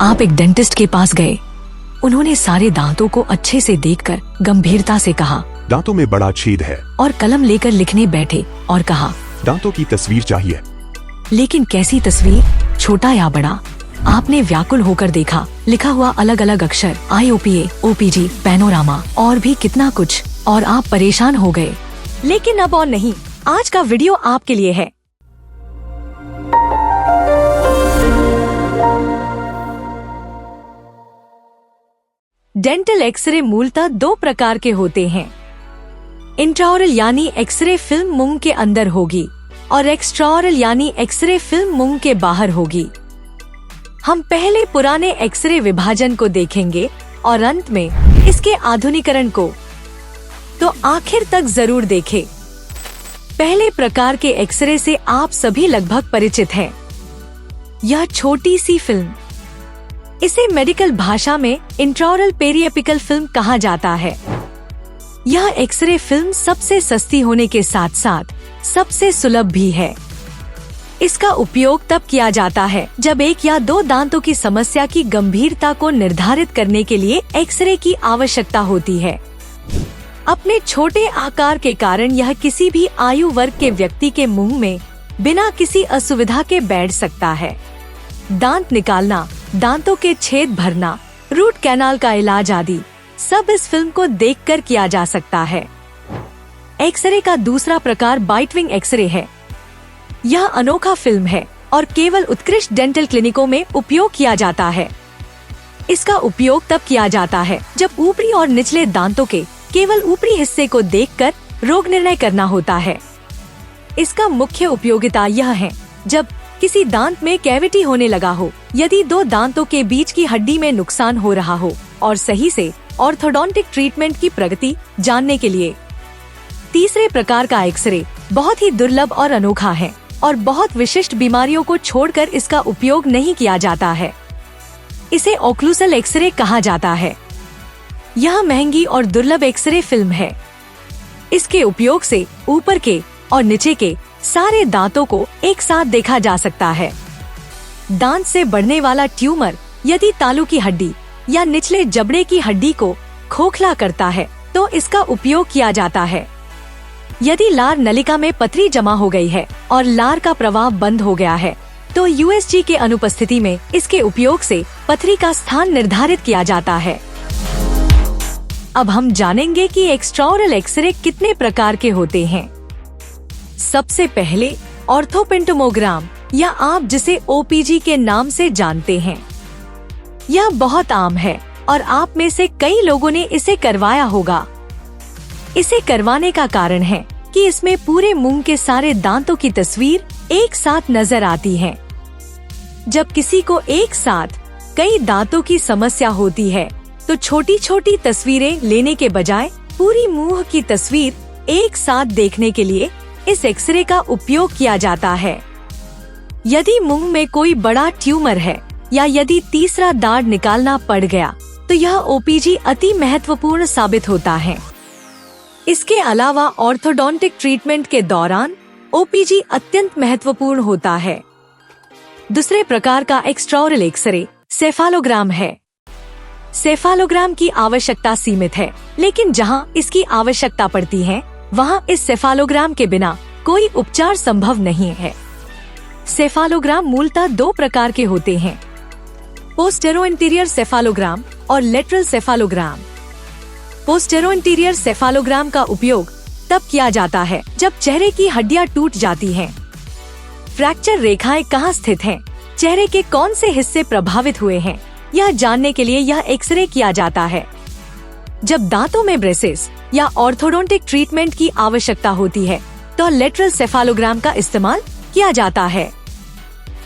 आप एक डेंटिस्ट के पास गए। उन्होंने सारे दांतों को अच्छे से देखकर गंभीरता से कहा, दांतों में बड़ा छेद है। और कलम लेकर लिखने बैठे और कहा, दांतों की तस्वीर चाहिए। लेकिन कैसी तस्वीर, छोटा या बड़ा? आपने व्याकुल होकर देखा, लिखा हुआ अलग अलग अक्षर, IOPA, OPG, पैनोरामा और भी कितना कुछ, और आप परेशान हो गए। लेकिन अब और नहीं, आज का वीडियो आपके लिए है। डेंटल एक्सरे मूलतः दो प्रकार के होते हैं। इंट्राओरल यानी एक्सरे फिल्म मुंह के अंदर होगी और एक्स्ट्राओरल यानी एक्सरे फिल्म मुंह के बाहर होगी। हम पहले पुराने एक्सरे विभाजन को देखेंगे और अंत में इसके आधुनिकरण को। तो आखिर तक जरूर देखें। पहले प्रकार के एक्सरे से आप सभी लगभग परिचित हैं। यह छोटी सी फिल्म, इसे मेडिकल भाषा में इंट्राओरल पेरिएपिकल फिल्म कहा जाता है। यह एक्सरे फिल्म सबसे सस्ती होने के साथ साथ सबसे सुलभ भी है। इसका उपयोग तब किया जाता है जब एक या दो दांतों की समस्या की गंभीरता को निर्धारित करने के लिए एक्सरे की आवश्यकता होती है। अपने छोटे आकार के कारण यह किसी भी आयु वर्ग के व्यक्ति के मुंह में बिना किसी असुविधा के बैठ सकता है। दांत निकालना, दांतों के छेद भरना, रूट कैनाल का इलाज आदि सब इस फिल्म को देखकर किया जा सकता है। एक्सरे का दूसरा प्रकार बाइटविंग एक्सरे है। यह अनोखा फिल्म है और केवल उत्कृष्ट डेंटल क्लिनिकों में उपयोग किया जाता है। इसका उपयोग तब किया जाता है जब ऊपरी और निचले दांतों के केवल ऊपरी हिस्से को देखकर रोग निर्णय करना होता है। इसका मुख्य उपयोगिता यह है जब किसी दांत में कैविटी होने लगा हो, यदि दो दांतों के बीच की हड्डी में नुकसान हो रहा हो और सही से ऑर्थोडोंटिक ट्रीटमेंट की प्रगति जानने के लिए। तीसरे प्रकार का एक्सरे बहुत ही दुर्लभ और अनोखा है और बहुत विशिष्ट बीमारियों को छोड़कर इसका उपयोग नहीं किया जाता है। इसे ओक्लूसल एक्सरे कहा जाता है। यह महंगी और दुर्लभ एक्सरे फिल्म है। इसके उपयोग से ऊपर के और नीचे के सारे दांतों को एक साथ देखा जा सकता है। दांत से बढ़ने वाला ट्यूमर यदि तालू की हड्डी या निचले जबड़े की हड्डी को खोखला करता है तो इसका उपयोग किया जाता है। यदि लार नलिका में पथरी जमा हो गई है और लार का प्रवाह बंद हो गया है तो USG के अनुपस्थिति में इसके उपयोग से पथरी का स्थान निर्धारित किया जाता है। अब हम जानेंगे कि एक्स्ट्राओरल एक्सरे कितने प्रकार के होते हैं। सबसे पहले ऑर्थोपेंटोमोग्राम या आप जिसे OPG के नाम से जानते हैं। यह बहुत आम है और आप में से कई लोगों ने इसे करवाया होगा। इसे करवाने का कारण है कि इसमें पूरे मुंह के सारे दांतों की तस्वीर एक साथ नजर आती है। जब किसी को एक साथ कई दांतों की समस्या होती है तो छोटी छोटी तस्वीरें लेने के बजाय पूरी मुंह की तस्वीर एक साथ देखने के लिए इस एक्सरे का उपयोग किया जाता है। यदि मुंह में कोई बड़ा ट्यूमर है या यदि तीसरा दांत निकालना पड़ गया तो यह OPG अति महत्वपूर्ण साबित होता है। इसके अलावा ऑर्थोडोंटिक ट्रीटमेंट के दौरान OPG अत्यंत महत्वपूर्ण होता है। दूसरे प्रकार का एक्स्ट्राओरल एक्सरे सेफालोग्राम है। सेफालोग्राम की आवश्यकता सीमित है, लेकिन जहां इसकी आवश्यकता पड़ती है वहां इस सेफालोग्राम के बिना कोई उपचार संभव नहीं है। सेफालोग्राम मूलतः दो प्रकार के होते हैं, पोस्टेरो इंटीरियर सेफालोग्राम और लेटरल सेफालोग्राम। पोस्टेरो इंटीरियर सेफालोग्राम का उपयोग तब किया जाता है जब चेहरे की हड्डियां टूट जाती हैं। फ्रैक्चर रेखाएं कहाँ स्थित हैं, चेहरे के कौन से हिस्से प्रभावित हुए हैं, यह जानने के लिए यह एक्सरे किया जाता है। जब दांतों में ब्रेसेस या ऑर्थोडोंटिक ट्रीटमेंट की आवश्यकता होती है तो लेटरल सेफालोग्राम का इस्तेमाल किया जाता है।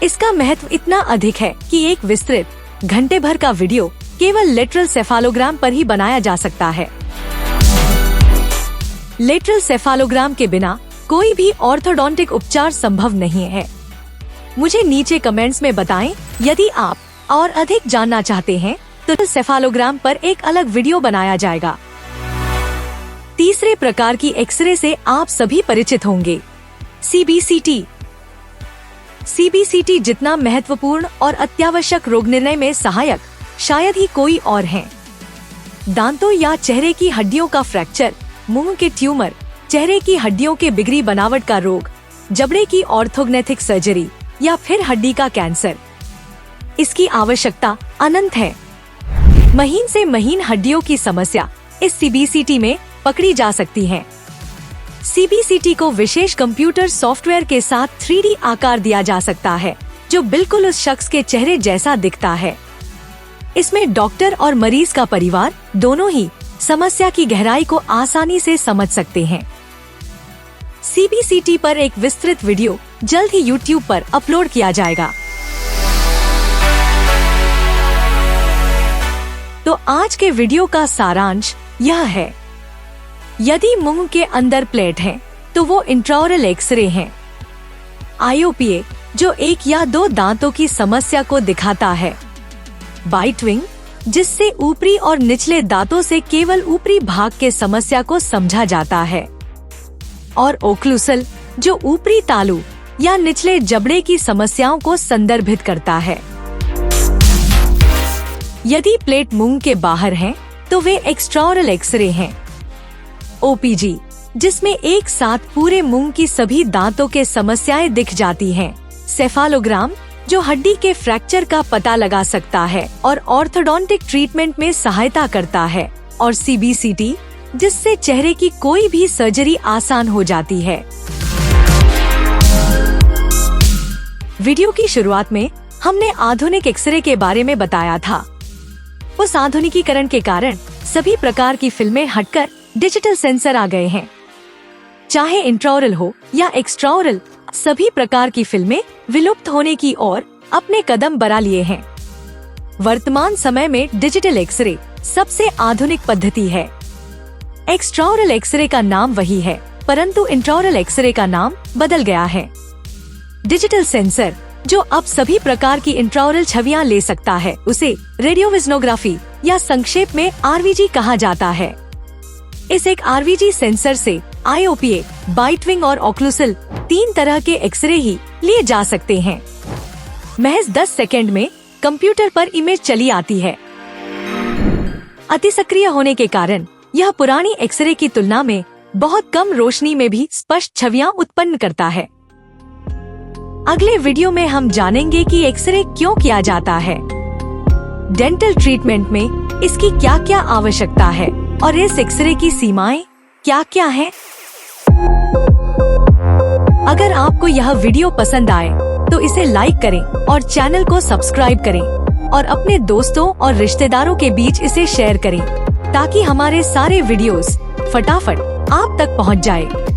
इसका महत्व इतना अधिक है कि एक विस्तृत घंटे भर का वीडियो केवल लेटरल सेफालोग्राम पर ही बनाया जा सकता है। लेटरल सेफालोग्राम के बिना कोई भी ऑर्थोडोंटिक उपचार संभव नहीं है। मुझे नीचे कमेंट्स में बताएं यदि आप और अधिक जानना चाहते हैं तो सेफालोग्राम पर एक अलग वीडियो बनाया जाएगा। तीसरे प्रकार की एक्सरे से आप सभी परिचित होंगे, CBCT। सीबीसीटी जितना महत्वपूर्ण और अत्यावश्यक रोग निर्णय में सहायक शायद ही कोई और है। दांतों या चेहरे की हड्डियों का फ्रैक्चर, मुंह के ट्यूमर, चेहरे की हड्डियों के बिगड़ी बनावट का रोग, जबड़े की ऑर्थोग्नेथिक सर्जरी या फिर हड्डी का कैंसर, इसकी आवश्यकता अनंत है। महीन से महीन हड्डियों की समस्या इस सीबीसीटी में पकड़ी जा सकती है। सीबीसीटी को विशेष कंप्यूटर सॉफ्टवेयर के साथ 3D आकार दिया जा सकता है, जो बिल्कुल उस शख्स के चेहरे जैसा दिखता है। इसमें डॉक्टर और मरीज का परिवार दोनों ही समस्या की गहराई को आसानी से समझ सकते हैं। सीबीसीटी पर एक विस्तृत वीडियो जल्द ही YouTube पर अपलोड किया जाएगा। तो आज के वीडियो का सारांश यह है, यदि मुंह के अंदर प्लेट है तो वो इंट्राओरल एक्सरे है। आईओपीए जो 1 या 2 दांतों की समस्या को दिखाता है। बाइट विंग जिससे ऊपरी और निचले दांतों से केवल ऊपरी भाग के समस्या को समझा जाता है। और ओक्लूसल जो ऊपरी तालू या निचले जबड़े की समस्याओं को संदर्भित करता है। यदि प्लेट मुंह के बाहर है तो वे एक्स्ट्राओरल एक्सरे हैं। ओपीजी जिसमें एक साथ पूरे मुंह की सभी दांतों के समस्याएं दिख जाती हैं। सेफालोग्राम जो हड्डी के फ्रैक्चर का पता लगा सकता है और ऑर्थोडोंटिक ट्रीटमेंट में सहायता करता है। और सीबीसीटी जिससे चेहरे की कोई भी सर्जरी आसान हो जाती है। वीडियो की शुरुआत में हमने आधुनिक एक्सरे के बारे में बताया था। उस आधुनिकीकरण के कारण सभी प्रकार की फिल्में हटकर डिजिटल सेंसर आ गए हैं। चाहे इंट्राओरल हो या एक्स्ट्राओरल, सभी प्रकार की फिल्में विलुप्त होने की ओर अपने कदम बढ़ा लिए हैं। वर्तमान समय में डिजिटल एक्सरे सबसे आधुनिक पद्धति है। एक्स्ट्राओरल एक्सरे का नाम वही है, परंतु इंट्राओरल एक्सरे का नाम बदल गया है। डिजिटल सेंसर जो अब सभी प्रकार की इंट्राओरल छवियां ले सकता है, उसे रेडियोविजनोग्राफी या संक्षेप में आरवीजी कहा जाता है। इस एक आरवीजी सेंसर से आईओपीए, बाइट विंग और ओक्लूसल 3 तरह के एक्सरे ही लिए जा सकते हैं। महज 10 सेकंड में कंप्यूटर पर इमेज चली आती है। अतिसक्रिय होने के कारण यह पुरानी एक्सरे की तुलना में बहुत कम रोशनी में भी स्पष्ट छवियां उत्पन्न करता है। अगले वीडियो में हम जानेंगे कि एक्सरे क्यों किया जाता है, डेंटल ट्रीटमेंट में इसकी क्या क्या आवश्यकता है और इस एक्सरे की सीमाएं क्या क्या हैं। अगर आपको यह वीडियो पसंद आए तो इसे लाइक करें और चैनल को सब्सक्राइब करें और अपने दोस्तों और रिश्तेदारों के बीच इसे शेयर करें ताकि हमारे सारे वीडियोस फटाफट आप तक पहुंच जाए।